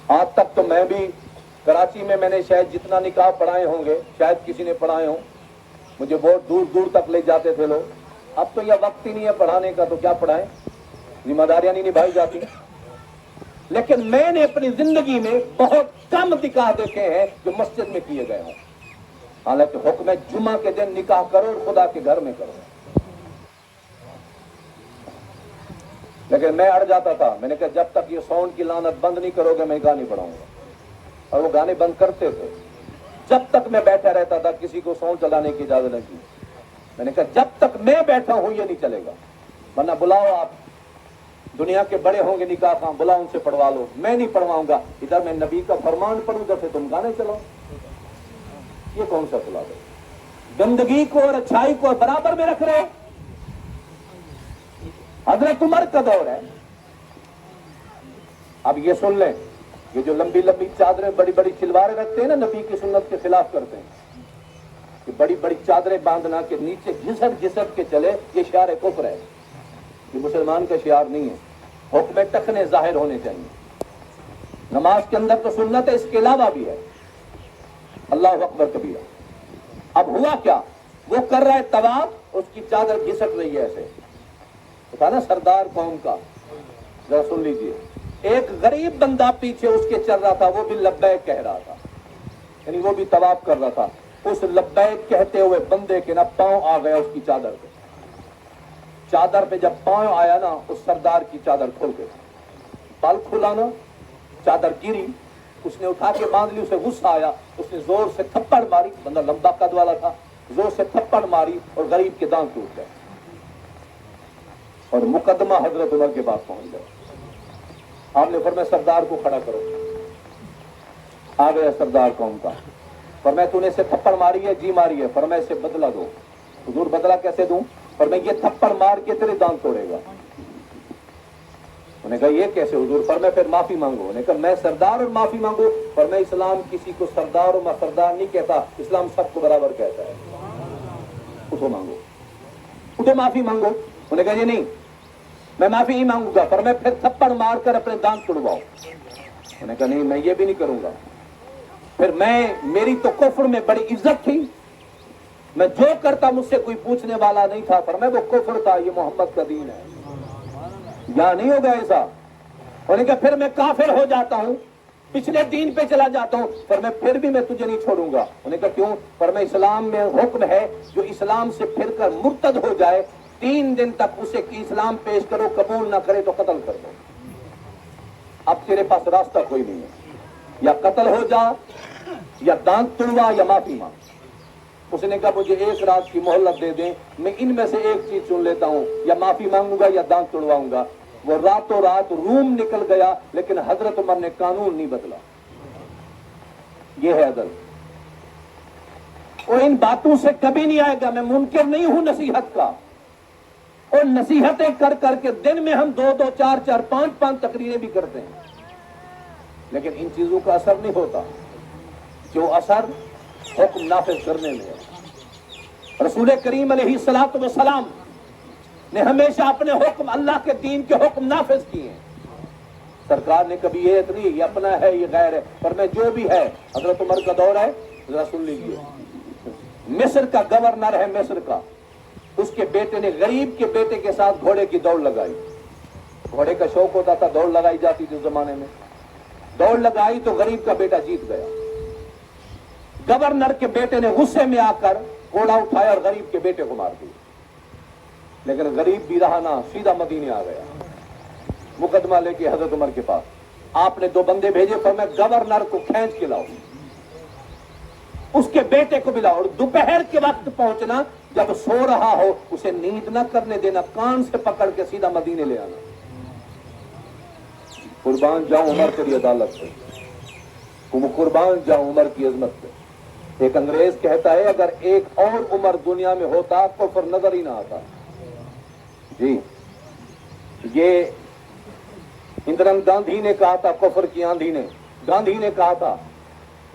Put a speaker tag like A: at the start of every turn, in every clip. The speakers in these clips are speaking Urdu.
A: آج تک تو میں بھی کراچی میں نے شاید جتنا نکاح پڑھائے ہوں گے شاید کسی نے پڑھائے ہوں، مجھے بہت دور دور تک لے جاتے تھے لوگ. اب تو یہ وقت ہی نہیں ہے پڑھانے کا، تو کیا پڑھائیں، ذمہ داریاں نہیں نبھائی جاتی. لیکن میں نے اپنی زندگی میں بہت کم نکاح دیکھے ہیں جو مسجد میں کیے گئے ہوں. حالانکہ حکم ہے جمعہ کے دن نکاح کرو اور خدا کے گھر میں کرو. لیکن میں اڑ جاتا تھا، میں نے کہا جب تک یہ ساؤنڈ کی لعنت بند نہیں کرو گے میں گانے پڑھاؤں گا. اور وہ گانے بند کرتے تھے. جب تک میں بیٹھا رہتا تھا کسی کو ساؤنڈ چلانے کی اجازت نہیں کی. میں نے کہا جب تک میں بیٹھا ہوں یہ نہیں چلے گا، ورنہ بلاؤ آپ دنیا کے بڑے ہوں گے نکاح خواہ، بلاؤ ان سے پڑھوا لو. میں نہیں پڑھواؤں گا، ادھر میں نبی کا فرمان پڑھوں ادھر سے تم گانے چلاؤ. یہ کون سا خلا ہے؟ گندگی کو اور اچھائی کو برابر میں رکھ رہے. حضرت عمر کا دور ہے. اب یہ سن لیں، یہ جو لمبی لمبی چادریں بڑی بڑی تلواریں رکھتے ہیں نا، نبی کی سنت کے خلاف کرتے ہیں کہ بڑی بڑی چادریں باندھنا کہ نیچے گھسٹ گھسٹ کے چلے، یہ شعار کفر ہے، یہ مسلمان کا شعار نہیں ہے. حکم ٹخنے ظاہر ہونے چاہیے. نماز کے اندر تو سنت ہے، اس کے علاوہ بھی ہے. اللہ اکبر کبیرہ. اب ہوا کیا، وہ کر رہا ہے طواف، اس کی چادر گھسٹ رہی ہے ایسے. پتا نا سردار قوم کا، ذرا سن لیجیے. ایک غریب بندہ پیچھے اس کے چل رہا تھا، وہ بھی لبیک کہہ رہا تھا، یعنی وہ بھی طواف کر رہا تھا. اس لبیک کہتے ہوئے بندے کے نا پاؤں آ گیا اس کی چادر پہ. چادر پہ جب پاؤں آیا نا، اس سردار کی چادر کھل گئی. پل کھلا نا، چادر گری، اس نے اٹھا کے باندھ لی. اسے غصہ آیا، اس نے زور سے تھپڑ ماری. بندہ لمبا قد والا تھا، زور سے تھپڑ ماری اور غریب کے دانت ٹوٹ گئے. اور مقدمہ حضرت عمر کے پاس پہنچ گیا. آپ نے فرمایا سردار کو کھڑا کرو. آ گیا سردار قوم کا. فرمایا تو نے اسے تھپڑ ماری ہے؟ جی ماری ہے. فرمایا اسے بدلہ دو. حضور بدلہ کیسے دوں؟ فرمایا یہ تھپڑ مار کے تیرے دانت توڑے گا. انہوں نے کہا یہ کیسے حضور؟ فرمایا پھر معافی مانگو. انہوں نے کہا میں سردار اور معافی مانگو؟ فرمایا اسلام کسی کو سردار اور سردار نہیں کہتا، اسلام سب کو برابر کہتا ہے. اٹھو مانگو، اٹھو معافی مانگو. انہوں نے کہا یہ نہیں میں معافی نہیں مانگوں گا. پر میں پھر تھپڑ مار کر اپنے دانت توڑواؤ. انہوں نے کہا نہیں میں یہ بھی نہیں کروں گا. پھر میری تو کفر میں بڑی عزت تھی، میں جو کرتا مجھ سے کوئی پوچھنے والا نہیں تھا. پر میں وہ کفر تھا، یہ محمد کا دین ہے، یہاں نہیں ہوگا ایسا. انہوں نے کہا پھر میں کافر ہو جاتا ہوں، پچھلے دین پہ چلا جاتا ہوں، پر میں پھر بھی میں تجھے نہیں چھوڑوں گا. انہوں نے کہا کیوں؟ پر میں اسلام میں حکم ہے جو اسلام سے پھر کر مرتد ہو جائے 3 دن تک اسے کہ اسلام پیش کرو، قبول نہ کرے تو قتل کر دو. اب تیرے پاس راستہ کوئی نہیں ہے، یا قتل ہو جا، یا دانت توڑوا، یا معافی مانگ. اس نے کہا مجھے 1 رات کی مہلت دے دیں، میں ان میں سے ایک چیز چن لیتا ہوں، یا معافی مانگوں گا یا دانت توڑواؤں گا. وہ راتوں رات روم نکل گیا، لیکن حضرت عمر نے قانون نہیں بدلا. یہ ہے عدل. اور ان باتوں سے کبھی نہیں آئے گا. میں منکر نہیں ہوں نصیحت کا، اور نصیحتیں کر کر کے دن میں ہم 2 4 5 تقریریں بھی کرتے ہیں، لیکن ان چیزوں کا اثر نہیں ہوتا. جو اثر حکم نافذ کرنے میں ہے. رسول کریم علیہ الصلوۃ والسلام نے ہمیشہ اپنے حکم، اللہ کے دین کے حکم نافذ کیے ہیں. سرکار نے کبھی یہ نہیں یہ اپنا ہے یہ غیر ہے، پر میں جو بھی ہے. حضرت عمر کا دور ہے، ذرا سن لیجیے. مصر کا گورنر ہے، مصر کا، اس کے بیٹے نے غریب کے بیٹے کے ساتھ گھوڑے کی دوڑ لگائی. گھوڑے کا شوق ہوتا تھا، دوڑ لگائی جاتی تھی اس زمانے میں. دوڑ لگائی تو غریب کا بیٹا جیت گیا. گورنر کے بیٹے نے غصے میں آ کر گھوڑا اٹھایا اور غریب کے بیٹے کو مار دیا. لیکن غریب بھی رہا نہ، سیدھا مدینے آ گیا مقدمہ لے کے حضرت عمر کے پاس. آپ نے 2 بندے بھیجے، فرمایا گورنر کو کھینچ کے لاؤ، اس کے بیٹے کو بھی لاؤ، اور دوپہر کے وقت پہنچنا، جب سو رہا ہو اسے نیند نہ کرنے دینا، کان سے پکڑ کے سیدھا مدینے لے آنا. قربان جاؤں عمر تیری عدالت سے، قربان جاؤں عمر کی عظمت سے. ایک انگریز کہتا ہے اگر ایک اور عمر دنیا میں ہوتا کفر نظر ہی نہ آتا. جی یہ اندرا گاندھی نے کہا تھا، کفر کی آندھی نے، گاندھی نے کہا تھا،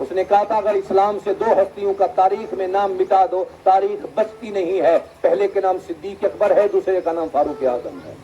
A: اس نے کہا تھا اگر اسلام سے 2 ہستیوں کا تاریخ میں نام مٹا دو تاریخ بچتی نہیں ہے. پہلے کے نام صدیق اکبر ہے، دوسرے کا نام فاروق اعظم ہے.